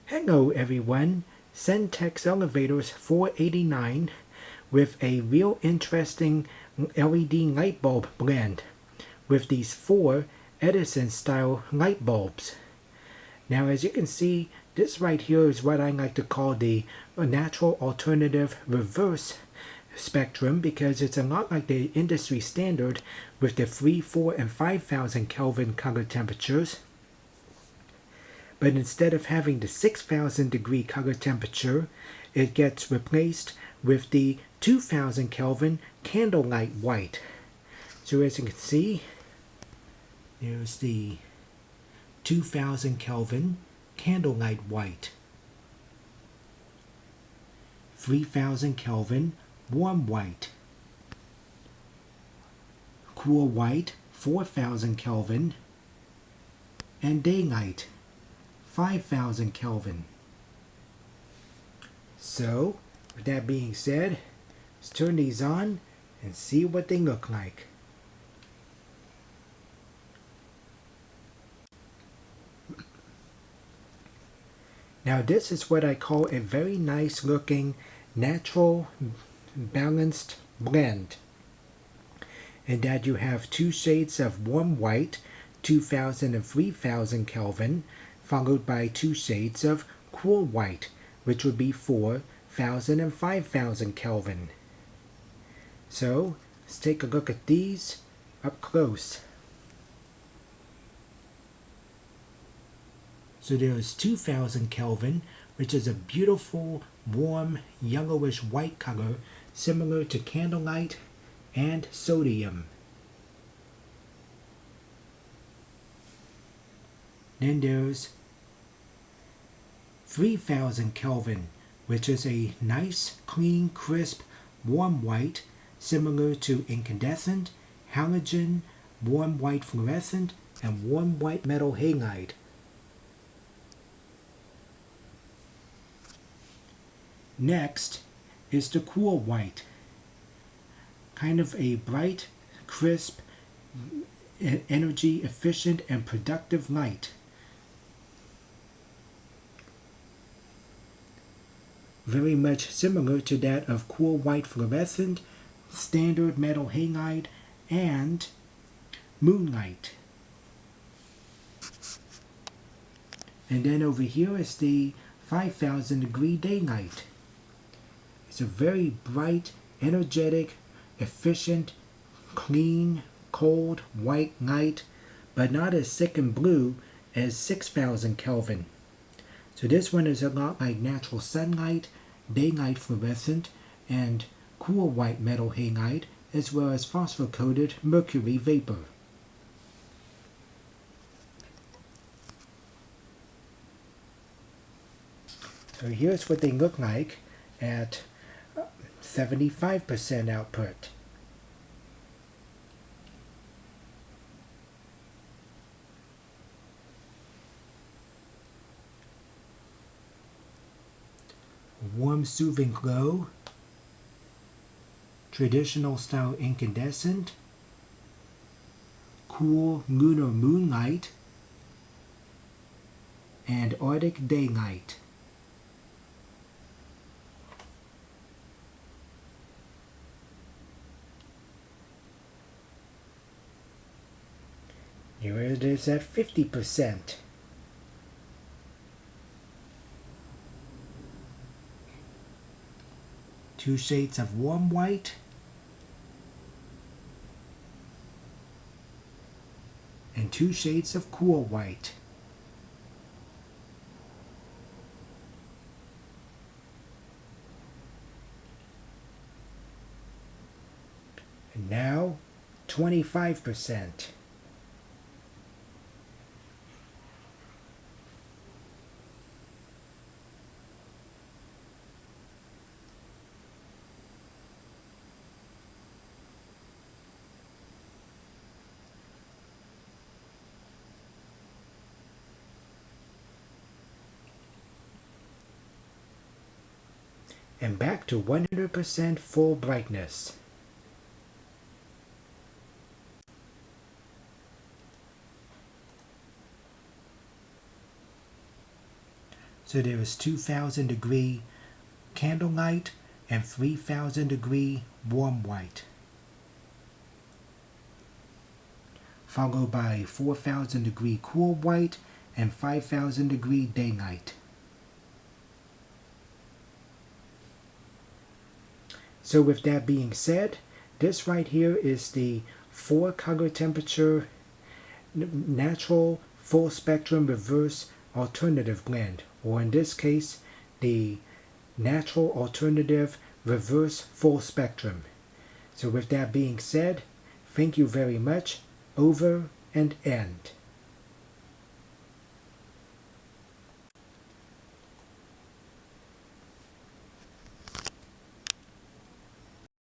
Hello everyone, Centex Elevators 489 with a real interesting LED light bulb blend with these 4 Edison style light bulbs. Now as you can see, this right here is what I like to call the natural alternative reverse spectrum, because it's a lot like the industry standard with the 3, 4, and 5,000 Kelvin color temperatures. But instead of having the 6,000 degree color temperature, it gets replaced with the 2,000 Kelvin candlelight white. So as you can see, there's the 2,000 Kelvin candlelight white, 3,000 Kelvin warm white, cool white 4,000 Kelvin, and daylight 5,000 Kelvin. So, with that being said, let's turn these on and see what they look like. Now this is what I call a very nice looking natural balanced blend, in that you have 2 shades of warm white, 2,000 and 3,000 Kelvin, followed by 2 shades of cool white, which would be 4,000 and 5,000 Kelvin. So let's take a look at these up close. So there's 2,000 Kelvin, which is a beautiful, warm, yellowish white color, similar to candlelight and sodium. Then there's 3,000 Kelvin, which is a nice, clean, crisp, warm white, similar to incandescent, halogen, warm white fluorescent, and warm white metal halide. Next is the cool white, kind of a bright, crisp, energy efficient, and productive light. Very much similar to that of cool white fluorescent, standard metal halide, and moonlight. And then over here is the 5,000 degree daylight. It's a very bright, energetic, efficient, clean, cold, white light, but not as sick and blue as 6,000 Kelvin. So this one is a lot like natural sunlight, daylight fluorescent, and cool white metal halide, as well as phosphor-coated mercury vapor. So here's what they look like at 75% output. Warm, soothing glow, traditional style incandescent, cool lunar moonlight, and Arctic daylight. Here it is at 50%. Two shades of warm white and 2 shades of cool white. And now 25%. And back to 100% full brightness. So there is 2000 degree candlelight and 3000 degree warm white, followed by 4000 degree cool white and 5000 degree daylight. So with that being said, this right here is the 4-color temperature natural full spectrum reverse alternative blend, or in this case the natural alternative reverse full spectrum. So with that being said, thank you very much. Over and end.